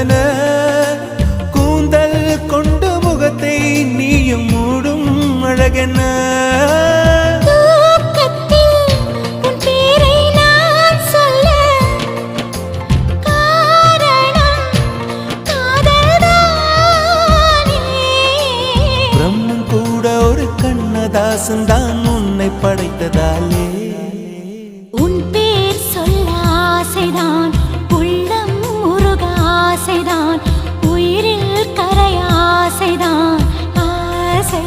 அழகென கூந்தல் கொண்டு முகத்தை நீயும் மூடும் அழகென பிரம்மன் கூட ஒரு கண்ணதாசன் தான் உன்னை படைத்ததாலே உன் பேர் சொல்ல ஆசைதான், உள்ளம் முருக ஆசைதான், உயிரில் கரை ஆசைதான், ஆசை